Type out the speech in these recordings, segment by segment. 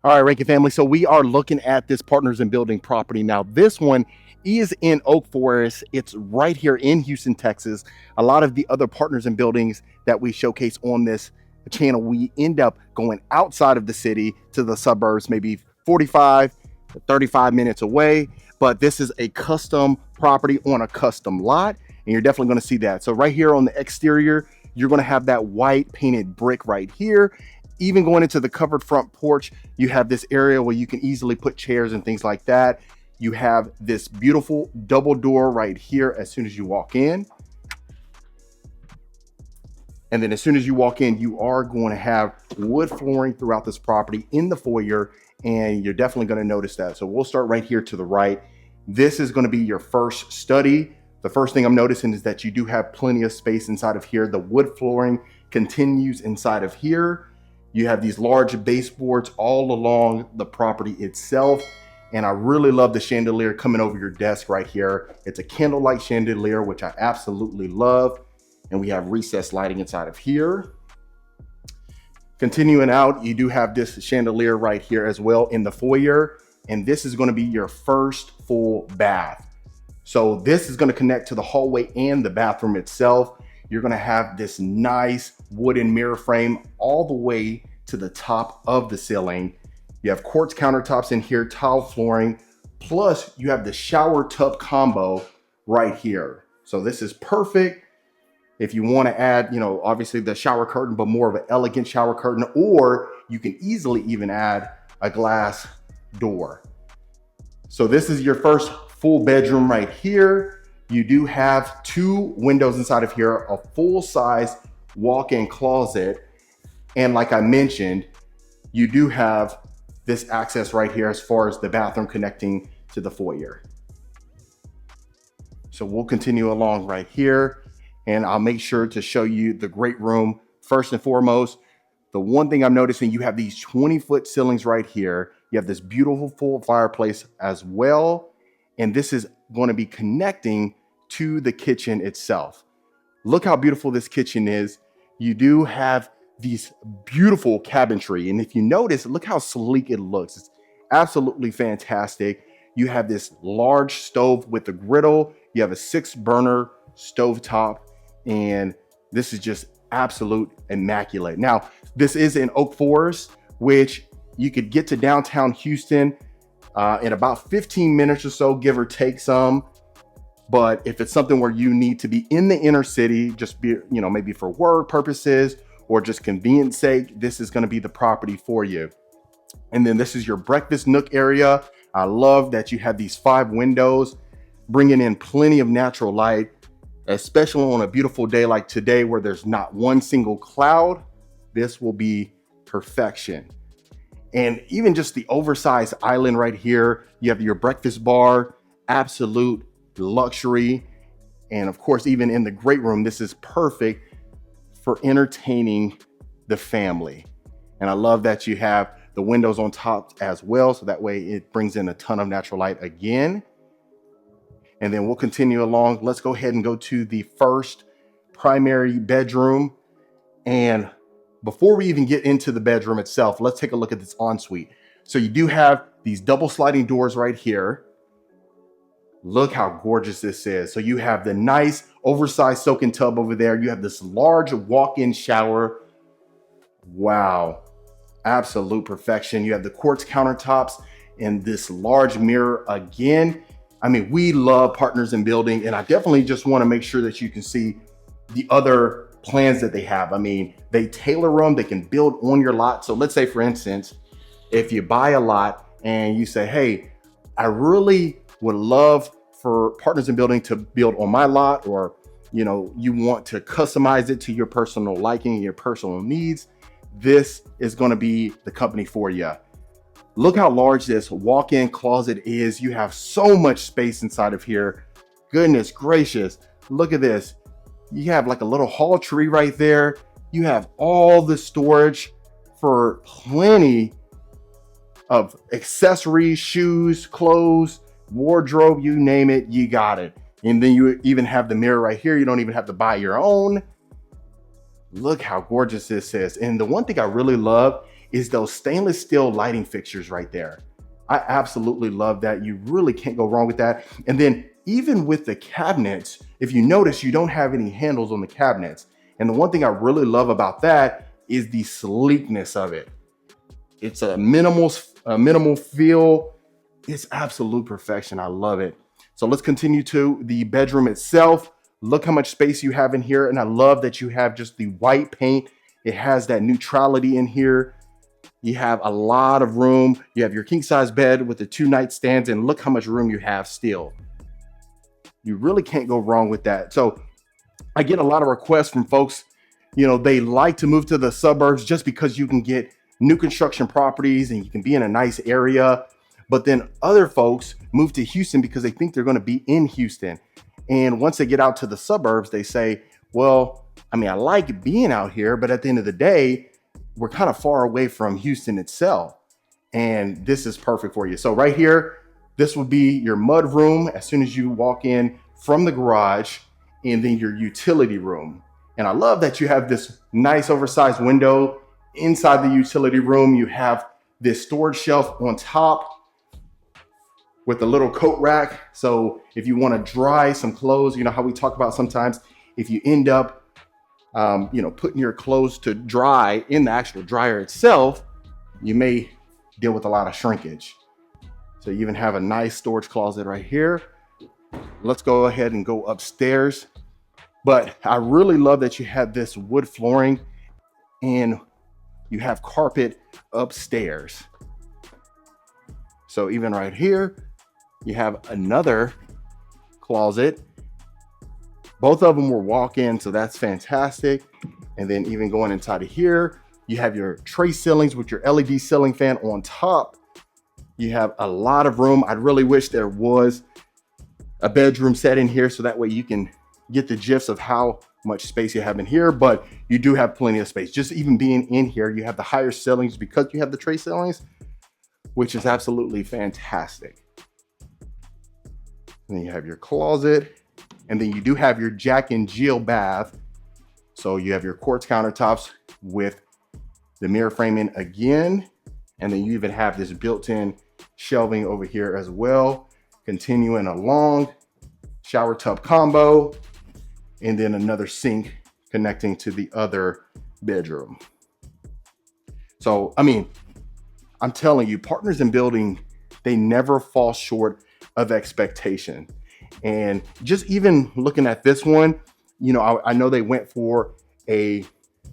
All right, Rankin family. So we are looking at this Partners in Building property. Now, this one is in Oak Forest. It's right here in Houston, Texas. A lot of the other Partners in Buildings that we showcase on this channel, we end up going outside of the city to the suburbs, maybe 45 to 35 minutes away. But this is a custom property on a custom lot, and you're definitely going to see that. So right here on the exterior, you're going to have that white painted brick right here. Even going into the covered front porch, you have this area where you can easily put chairs and things like that. You have this beautiful double door right here as soon as you walk in. And then as soon as you walk in, you are going to have wood flooring throughout this property in the foyer, and you're definitely going to notice that. So we'll start right here to the right. This is going to be your first study. The first thing I'm noticing is that you do have plenty of space inside of here. The wood flooring continues inside of here. You have these large baseboards all along the property itself. And I really love the chandelier coming over your desk right here. It's a candlelight chandelier, which I absolutely love. And we have recessed lighting inside of here. Continuing out, you do have this chandelier right here as well in the foyer. And this is going to be your first full bath. So this is going to connect to the hallway and the bathroom itself. You're going to have this nice wooden mirror frame all the way to the top of the ceiling. You have quartz countertops in here, tile flooring, plus you have the shower tub combo right here. So this is perfect if you want to add, obviously the shower curtain, but more of an elegant shower curtain, or you can easily even add a glass door. So this is your first full bedroom right here. You do have two windows inside of here, a full-size walk-in closet. And like I mentioned, you do have this access right here as far as the bathroom connecting to the foyer. So we'll continue along right here, and I'll make sure to show you the great room. First and foremost, the one thing I'm noticing, you have these 20-foot ceilings right here. You have this beautiful full fireplace as well. And this is going to be connecting to the kitchen itself. Look how beautiful this kitchen is. You do have these beautiful cabinetry. And if you notice, look how sleek it looks. It's absolutely fantastic. You have this large stove with a griddle. You have a 6-burner stove top, and this is just absolute immaculate. Now, this is in Oak Forest, which you could get to downtown Houston in about 15 minutes or so, give or take some. But if it's something where you need to be in the inner city, just be, maybe for work purposes or just convenience sake, this is going to be the property for you. And then this is your breakfast nook area. I love that you have these 5 windows, bringing in plenty of natural light, especially on a beautiful day like today where there's not one single cloud. This will be perfection. And even just the oversized island right here, you have your breakfast bar, absolute luxury. And of course, even in the great room, this is perfect for entertaining the family. And I love that you have the windows on top as well, so that way it brings in a ton of natural light again. And then we'll continue along. Let's go ahead and go to the first primary bedroom. And before we even get into the bedroom itself, let's take a look at this ensuite. So you do have these double sliding doors right here. Look how gorgeous this is. So you have the nice oversized soaking tub over there. You have this large walk-in shower. Wow, absolute perfection. You have the quartz countertops and this large mirror again. I mean, we love Partners in Building, and I definitely just want to make sure that you can see the other plans that they have. I mean, they tailor them, they can build on your lot. So let's say, for instance, if you buy a lot and you say, hey, I really would love for Partners in Building to build on my lot, or you want to customize it to your personal liking and your personal needs, this is going to be the company for you. Look how large this walk-in closet is. You have so much space inside of here. Goodness gracious, look at this. You have like a little hall tree right there. You have all the storage for plenty of accessories, shoes, clothes, wardrobe, you name it, you got it. And then you even have the mirror right here. You don't even have to buy your own. Look how gorgeous this is. And the one thing I really love is those stainless steel lighting fixtures right there. I absolutely love that. You really can't go wrong with that. And then even with the cabinets, if you notice, you don't have any handles on the cabinets. And the one thing I really love about that is the sleekness of it. It's a minimal feel. It's absolute perfection. I love it. So let's continue to the bedroom itself. Look how much space you have in here. And I love that you have just the white paint. It has that neutrality in here. You have a lot of room. You have your king size bed with the 2 nightstands, and look how much room you have still. You really can't go wrong with that. So I get a lot of requests from folks, they like to move to the suburbs just because you can get new construction properties and you can be in a nice area. But then other folks move to Houston because they think they're going to be in Houston. And once they get out to the suburbs, they say, well, I like being out here, but at the end of the day, we're kind of far away from Houston itself. And this is perfect for you. So right here, this will be your mud room as soon as you walk in from the garage, and then your utility room. And I love that you have this nice oversized window inside the utility room. You have this storage shelf on top with a little coat rack. So if you want to dry some clothes, how we talk about sometimes if you end up, putting your clothes to dry in the actual dryer itself, you may deal with a lot of shrinkage. So you even have a nice storage closet right here. Let's go ahead and go upstairs. But I really love that you have this wood flooring and you have carpet upstairs. So even right here, you have another closet. Both of them were walk-in, so that's fantastic. And then even going inside of here, you have your tray ceilings with your LED ceiling fan on top. You have a lot of room. I really wish there was a bedroom set in here so that way you can get the gist of how much space you have in here, but you do have plenty of space. Just even being in here, you have the higher ceilings because you have the tray ceilings, which is absolutely fantastic. And then you have your closet, and then you do have your Jack and Jill bath. So you have your quartz countertops with the mirror framing again. And then you even have this built-in shelving over here as well. Continuing along, shower tub combo, and then another sink connecting to the other bedroom. So, I'm telling you, Partners in Building, they never fall short of expectation. And just even looking at this one, I know they went for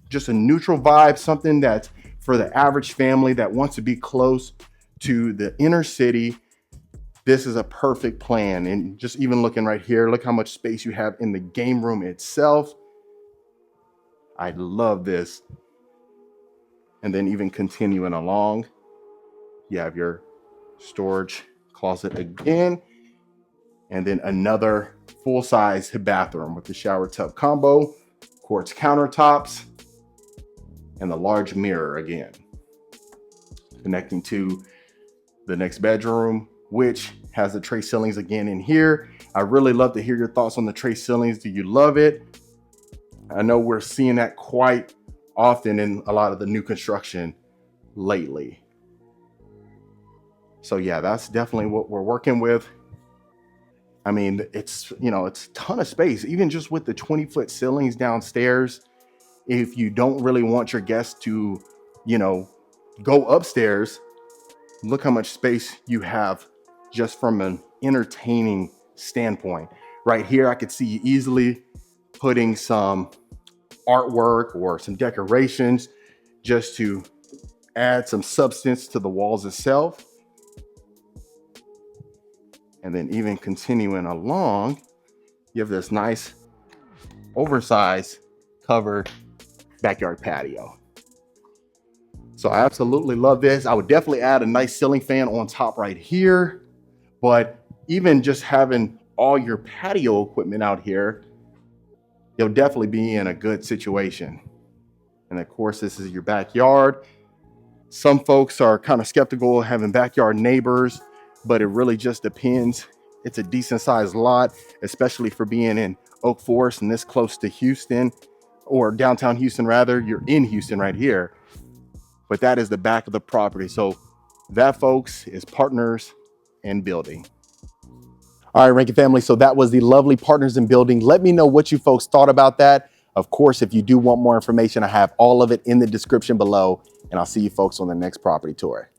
just a neutral vibe, something that's for the average family that wants to be close to the inner city. This is a perfect plan. And just even looking right here, look how much space you have in the game room itself. I love this. And then even continuing along, you have your storage closet again. And then another full-size bathroom with the shower tub combo, quartz countertops, and the large mirror again. Connecting to the next bedroom, which has the tray ceilings again in here. I really love to hear your thoughts on the tray ceilings. Do you love it? I know we're seeing that quite often in a lot of the new construction lately. So yeah, that's definitely what we're working with. It's a ton of space, even just with the 20-foot ceilings downstairs. If you don't really want your guests to, go upstairs, look how much space you have just from an entertaining standpoint. Right here, I could see you easily putting some artwork or some decorations just to add some substance to the walls itself. And then even continuing along, you have this nice oversized covered backyard patio. So I absolutely love this. I would definitely add a nice ceiling fan on top right here, but even just having all your patio equipment out here, you'll definitely be in a good situation. And of course, this is your backyard. Some folks are kind of skeptical of having backyard neighbors, but it really just depends. It's a decent sized lot, especially for being in Oak Forest and this close to Houston, or downtown Houston rather. You're in Houston right here. but that is the back of the property. So that, folks, is Partners in Building. All right, Rankin family. So that was the lovely Partners in Building. Let me know what you folks thought about that. Of course, if you do want more information, I have all of it in the description below, and I'll see you folks on the next property tour.